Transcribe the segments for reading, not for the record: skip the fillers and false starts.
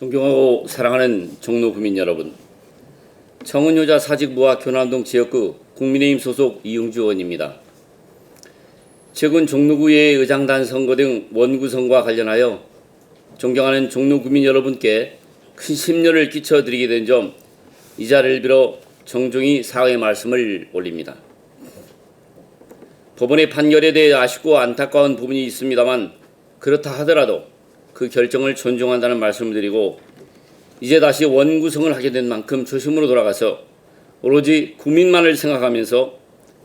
존경하고 사랑하는 종로 구민 여러분, 청운효자 사직무와 교남동 지역구 국민의힘 소속 이용주 의원입니다. 최근 종로구의 의장단 선거 등 원구 선거와 관련하여 존경하는 종로 구민 여러분께 큰 심려를 끼쳐드리게 된 점 이 자리를 빌어 정중히 사과의 말씀을 올립니다. 법원의 판결에 대해 아쉽고 안타까운 부분이 있습니다만 그렇다 하더라도 그 결정을 존중한다는 말씀을 드리고, 이제 다시 원구성을 하게 된 만큼 초심으로 돌아가서 오로지 국민만을 생각하면서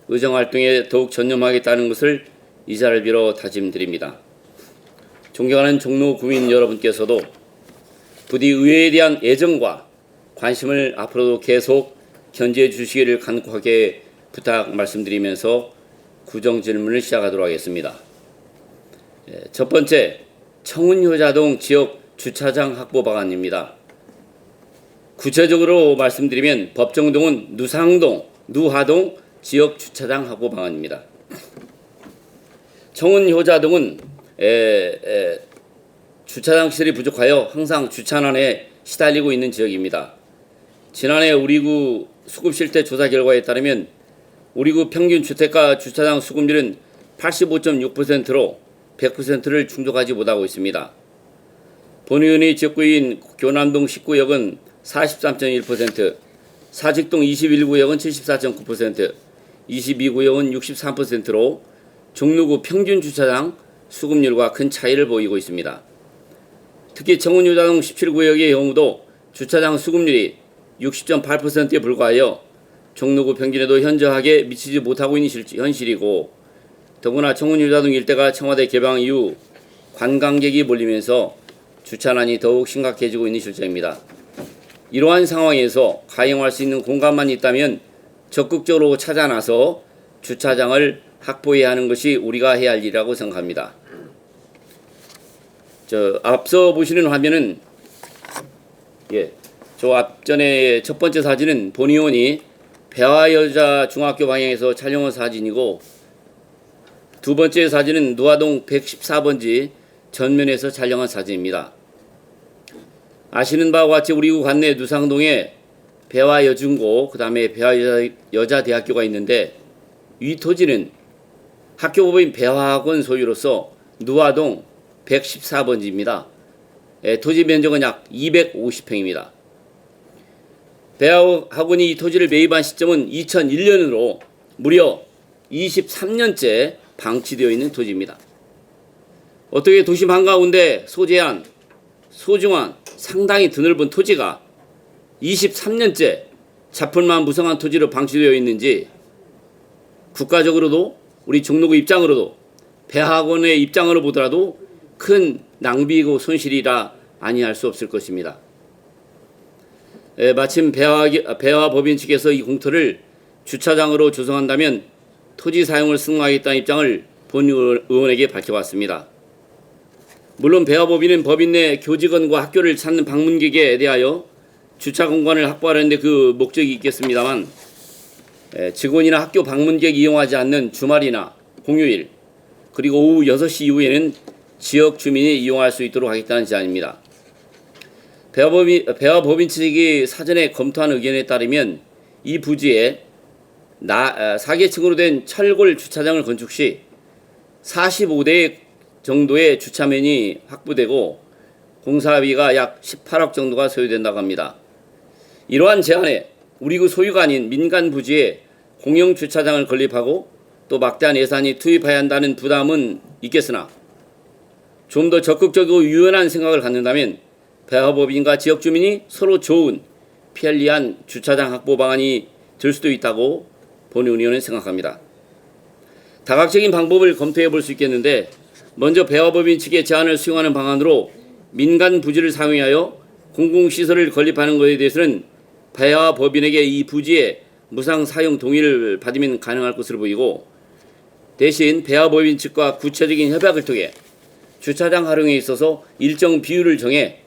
의정활동에 더욱 전념하겠다는 것을 이 자리를 빌어 다짐드립니다. 존경하는 종로 구민 여러분께서도 부디 의회에 대한 애정과 관심을 앞으로도 계속 견지해 주시기를 간곡하게 부탁 말씀드리면서 구정 질문을 시작하도록 하겠습니다. 첫 번째, 청운효자동 지역 주차장 확보 방안입니다. 구체적으로 말씀드리면 법정동은 누상동, 누하동 지역 주차장 확보 방안입니다. 청운효자동은 주차장 시설이 부족하여 항상 주차난에 시달리고 있는 지역입니다. 지난해 우리구 수급실태 조사 결과에 따르면 우리구 평균 주택가 주차장 수급률은 85.6%로 100%를 충족하지 못하고 있습니다. 본 의원의 지역구인 교남동 19구역은 43.1%, 사직동 21구역은 74.9%, 22구역은 63%로 종로구 평균 주차장 수급률과 큰 차이를 보이고 있습니다. 특히 청운효자동 17구역의 경우도 주차장 수급률이 60.8%에 불과하여 종로구 평균에도 현저하게 미치지 못하고 있는 현실이고, 더구나 청운효자동 일대가 청와대 개방 이후 관광객이 몰리면서 주차난이 더욱 심각해지고 있는 실정입니다. 이러한 상황에서 가용할 수 있는 공간만 있다면 적극적으로 찾아 나서 주차장을 확보해야 하는 것이 우리가 해야 할 일이라고 생각합니다. 앞서 보시는 화면은 저 앞전에 첫 번째 사진은 본 의원이 배화여자 중학교 방향에서 촬영한 사진이고, 두 번째 사진은 누하동 114번지 전면에서 촬영한 사진입니다. 아시는 바와 같이 우리구 관내 누상동에 배화여중고, 그 다음에 배화여자대학교가 있는데, 이 토지는 학교법인 배화학원 소유로서 누하동 114번지입니다. 토지 면적은 약 250평입니다. 배화학원이 이 토지를 매입한 시점은 2001년으로 무려 23년째 방치되어 있는 토지입니다. 어떻게 도심 한가운데 소재한, 소중한, 상당히 드넓은 토지가 23년째 자풀만 무성한 토지로 방치되어 있는지, 국가적으로도 우리 종로구 입장으로도 배화학원의 입장으로 보더라도 큰 낭비이고 손실이라 아니할 수 없을 것입니다. 마침 배화법인 측에서 이 공터를 주차장으로 조성한다면 토지 사용을 승하하겠다는 입장을 본 의원에게 밝혀왔습니다. 물론 배화법인은 법인 내 교직원과 학교를 찾는 방문객에 대하여 주차 공간을 확보하는 데 그 목적이 있겠습니다만, 직원이나 학교 방문객 이용하지 않는 주말이나 공휴일, 그리고 오후 6시 이후에는 지역 주민이 이용할 수 있도록 하겠다는 제안입니다. 배화법인 측이 사전에 검토한 의견에 따르면 이 부지에 4계층으로 된 철골 주차장을 건축 시 45대 정도의 주차면이 확보되고 공사비가 약 18억 정도가 소요된다고 합니다. 이러한 제안에 우리구 소유가 아닌 민간 부지에 공영 주차장을 건립하고 또 막대한 예산이 투입해야 한다는 부담은 있겠으나, 좀 더 적극적이고 유연한 생각을 갖는다면 배화법인과 지역 주민이 서로 좋은 편리한 주차장 확보 방안이 될 수도 있다고 본 의원은 생각합니다. 다각적인 방법을 검토해 볼 수 있겠는데, 먼저 배화법인 측의 제안을 수용하는 방안으로 민간 부지를 사용하여 공공시설을 건립하는 것에 대해서는 배화법인에게 이 부지에 무상 사용 동의를 받으면 가능할 것으로 보이고, 대신 배화법인 측과 구체적인 협약을 통해 주차장 활용에 있어서 일정 비율을 정해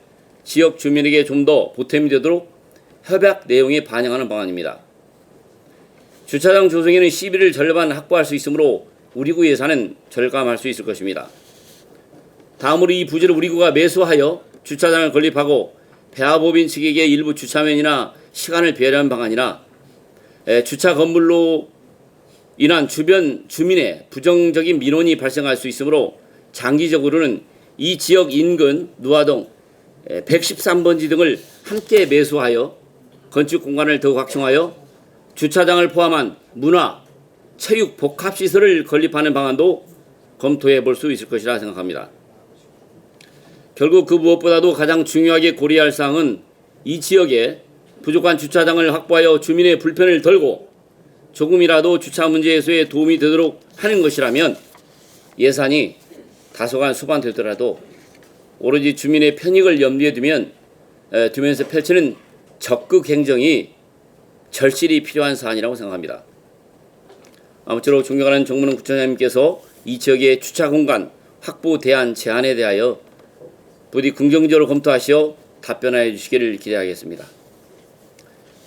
지역 주민에게 좀 더 보탬이 되도록 협약 내용에 반영하는 방안입니다. 주차장 조성에는 시비를 절반 확보할 수 있으므로 우리구 예산은 절감할 수 있을 것입니다. 다음으로 이 부지를 우리구가 매수하여 주차장을 건립하고 배합업인 측에게 일부 주차면이나 시간을 배려한 방안이나 주차 건물로 인한 주변 주민의 부정적인 민원이 발생할 수 있으므로 장기적으로는 이 지역 인근 누화동 113번지 등을 함께 매수하여 건축 공간을 더욱 확충하여 주차장을 포함한 문화, 체육, 복합시설을 건립하는 방안도 검토해 볼 수 있을 것이라 생각합니다. 결국 그 무엇보다도 가장 중요하게 고려할 사항은 이 지역에 부족한 주차장을 확보하여 주민의 불편을 덜고 조금이라도 주차 문제 해소에 도움이 되도록 하는 것이라면 예산이 다소간 수반되더라도 오로지 주민의 편익을 염두에 두면서 펼치는 적극 행정이 절실히 필요한 사안이라고 생각합니다. 아무쪼록 존경하는 정문은 구청장님께서 이 지역의 주차 공간 확보 대안 제안에 대하여 부디 긍정적으로 검토하시어 답변하여 주시기를 기대하겠습니다.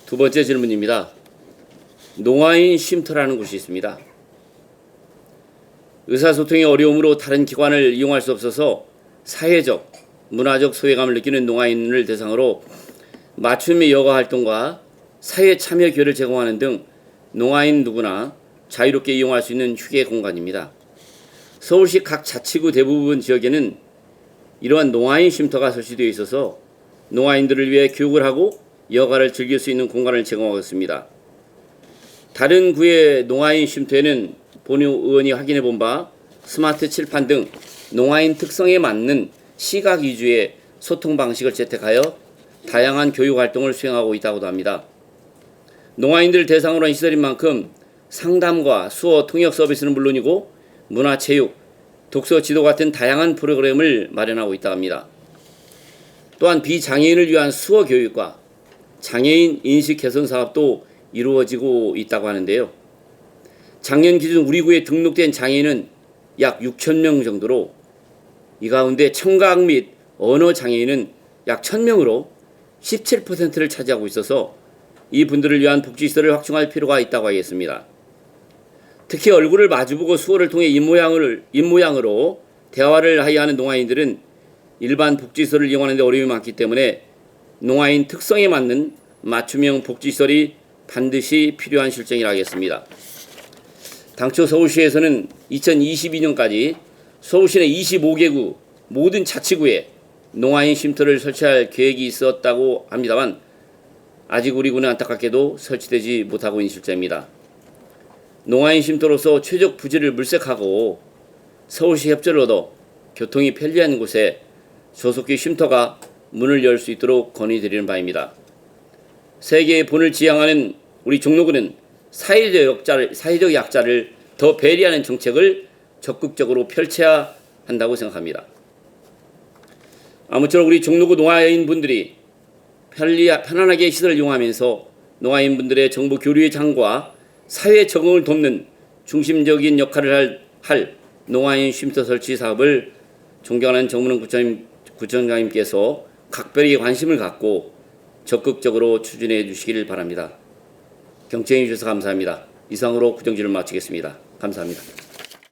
두 번째 질문입니다. 농아인 쉼터라는 곳이 있습니다. 의사소통의 어려움으로 다른 기관을 이용할 수 없어서 사회적, 문화적 소외감을 느끼는 농아인을 대상으로 맞춤의 여가 활동과 사회 참여 기회를 제공하는 등 농아인 누구나 자유롭게 이용할 수 있는 휴게 공간입니다. 서울시 각 자치구 대부분 지역에는 이러한 농아인 쉼터가 설치되어 있어서 농아인들을 위해 교육을 하고 여가를 즐길 수 있는 공간을 제공하고 있습니다. 다른 구의 농아인 쉼터에는 본 의원이 확인해 본 바 스마트 칠판 등 농아인 특성에 맞는 시각 위주의 소통 방식을 채택하여 다양한 교육 활동을 수행하고 있다고도 합니다. 농아인들 대상으로 한 시설인 만큼 상담과 수어 통역 서비스는 물론이고 문화체육, 독서 지도 같은 다양한 프로그램을 마련하고 있다고 합니다. 또한 비장애인을 위한 수어 교육과 장애인 인식 개선 사업도 이루어지고 있다고 하는데요. 작년 기준 우리 구에 등록된 장애인은 약 6,000명 정도로 이 가운데 청각 및 언어 장애인은 약 1,000명으로 17%를 차지하고 있어서 이 분들을 위한 복지시설을 확충할 필요가 있다고 하겠습니다. 특히 얼굴을 마주보고 수어를 통해 입모양으로 대화를 하여야 하는 농아인들은 일반 복지시설을 이용하는 데 어려움이 많기 때문에 농아인 특성에 맞는 맞춤형 복지시설이 반드시 필요한 실정이라 하겠습니다. 당초 서울시에서는 2022년까지 서울시 내 25개구 모든 자치구에 농아인 쉼터를 설치할 계획이 있었다고 합니다만 아직 우리 구는 안타깝게도 설치되지 못하고 있는 실정입니다. 농아인 쉼터로서 최적 부지를 물색하고 서울시 협조를 얻어 교통이 편리한 곳에 조속히 쉼터가 문을 열 수 있도록 건의드리는 바입니다. 세계의 본을 지향하는 우리 종로구는 사회적 약자를 더 배려하는 정책을 적극적으로 펼쳐야 한다고 생각합니다. 아무쪼록 우리 종로구 농아인분들이 편안하게 시설을 이용하면서 농아인분들의 정보 교류의 장과 사회 적응을 돕는 중심적인 역할을 할 농아인 쉼터 설치 사업을 존경하는 정문은 구청장님께서 각별히 관심을 갖고 적극적으로 추진해 주시기를 바랍니다. 경청해 주셔서 감사합니다. 이상으로 구정질을 마치겠습니다. 감사합니다.